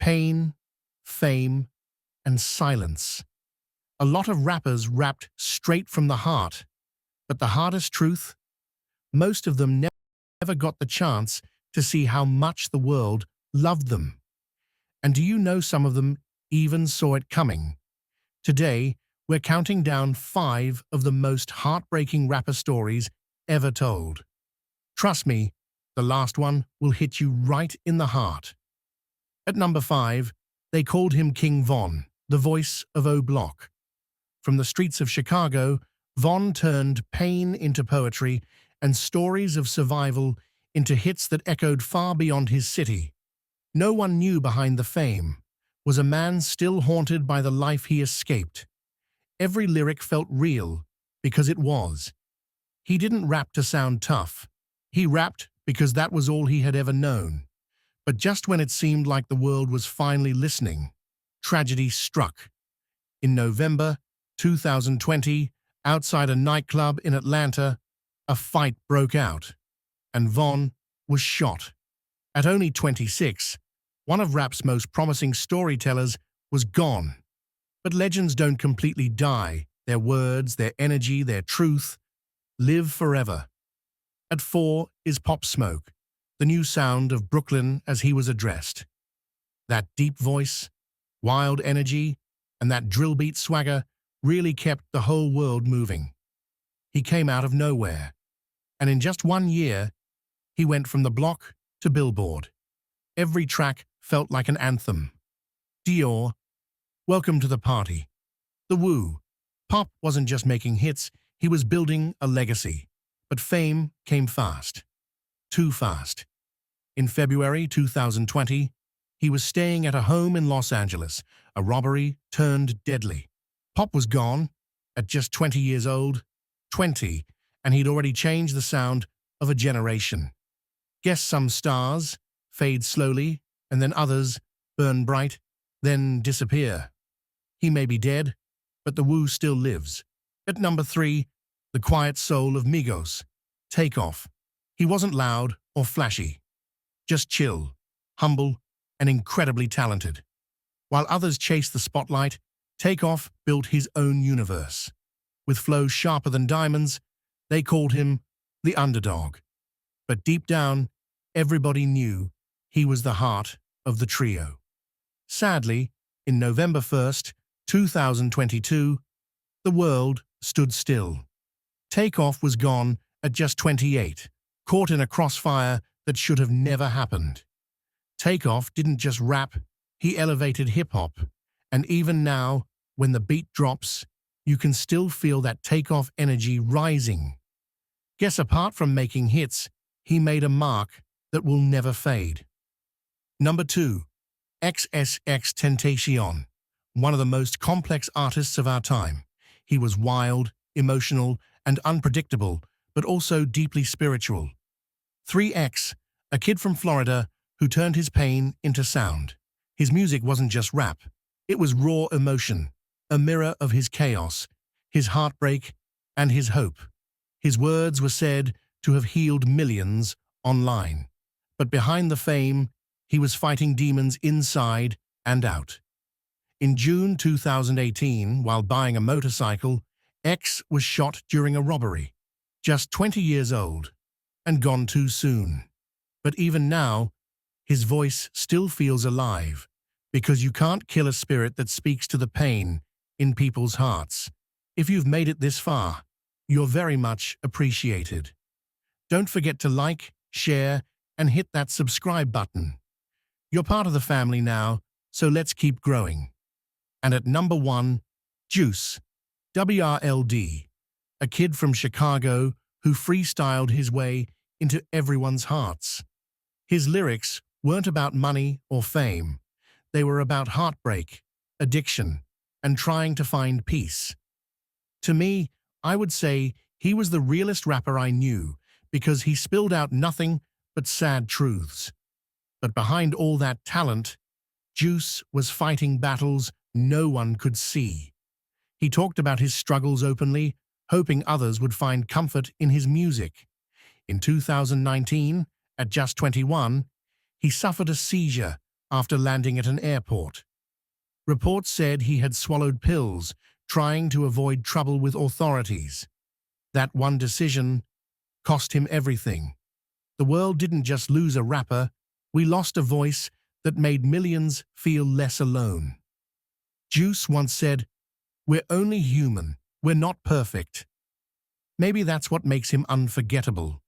pain, fame, and silence. A lot of rappers rapped straight from the heart, but the hardest truth? Most of them never got the chance to see how much the world loved them. And do you know some of them even saw it coming? Today, we're counting down 5 of the most heartbreaking rapper stories ever told. Trust me, the last one will hit you right in the heart. At number 5, they called him King Von, the voice of O Block. From the streets of Chicago, Von turned pain into poetry and stories of survival into hits that echoed far beyond his city. No one knew behind the fame was a man still haunted by the life he escaped. Every lyric felt real because it was. He didn't rap to sound tough. He rapped because that was all he had ever known. But just when it seemed like the world was finally listening, tragedy struck. In November 2020, outside a nightclub in Atlanta, a fight broke out, and Von was shot. At only 26, one of rap's most promising storytellers was gone. But legends don't completely die. Their words, their energy, their truth live forever. At 4 is Pop Smoke, the new sound of Brooklyn as he was addressed. That deep voice, wild energy, and that drill beat swagger really kept the whole world moving. He came out of nowhere, and in just 1 year, he went from the block to Billboard. Every track felt like an anthem. Dior, welcome to the party. The Woo. Pop wasn't just making hits, he was building a legacy. But fame came fast. Too fast. In February 2020, he was staying at a home in Los Angeles. A robbery turned deadly. Pop was gone at just 20 years old. 20, and he'd already changed the sound of a generation. Guess some stars fade slowly, and then others burn bright, then disappear. He may be dead, but the Woo still lives. At number 3, the quiet soul of Migos, Takeoff. He wasn't loud or flashy, just chill, humble, and incredibly talented. While others chased the spotlight, Takeoff built his own universe. With flows sharper than diamonds, they called him the underdog. But deep down, everybody knew he was the heart of the trio. Sadly, in November 1st, 2022, the world stood still. Takeoff was gone at just 28, caught in a crossfire that should have never happened. Takeoff didn't just rap, he elevated hip-hop, and even now, when the beat drops, you can still feel that Takeoff energy rising. Guess apart from making hits, he made a mark that will never fade. Number 2, XXXTentacion, one of the most complex artists of our time. He was wild, emotional, and unpredictable, but also deeply spiritual. 3X, a kid from Florida who turned his pain into sound. His music wasn't just rap, it was raw emotion, a mirror of his chaos, his heartbreak, and his hope. His words were said to have healed millions online. But behind the fame, he was fighting demons inside and out. In June 2018, while buying a motorcycle, X was shot during a robbery. Just 20 years old, and gone too soon. But even now, his voice still feels alive, because you can't kill a spirit that speaks to the pain in people's hearts. If you've made it this far, you're very much appreciated. Don't forget to like, share, and hit that subscribe button. You're part of the family now, so let's keep growing. And at number 1, Juice, WRLD, a kid from Chicago who freestyled his way into everyone's hearts. His lyrics weren't about money or fame. They were about heartbreak, addiction, and trying to find peace. To me, I would say he was the realest rapper I knew because he spilled out nothing but sad truths. But behind all that talent, Juice was fighting battles no one could see. He talked about his struggles openly, hoping others would find comfort in his music. In 2019, at just 21, he suffered a seizure after landing at an airport. Reports said he had swallowed pills, trying to avoid trouble with authorities. That one decision cost him everything. The world didn't just lose a rapper, we lost a voice that made millions feel less alone. Juice once said, "We're only human, we're not perfect." Maybe that's what makes him unforgettable.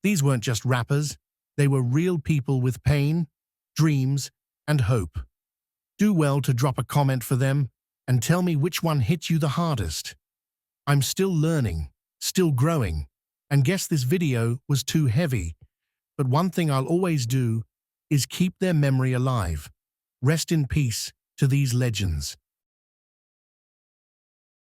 These weren't just rappers, they were real people with pain, dreams, and hope. Do well to drop a comment for them and tell me which one hit you the hardest. I'm still learning, still growing, and guess this video was too heavy. But one thing I'll always do is keep their memory alive. Rest in peace to these legends.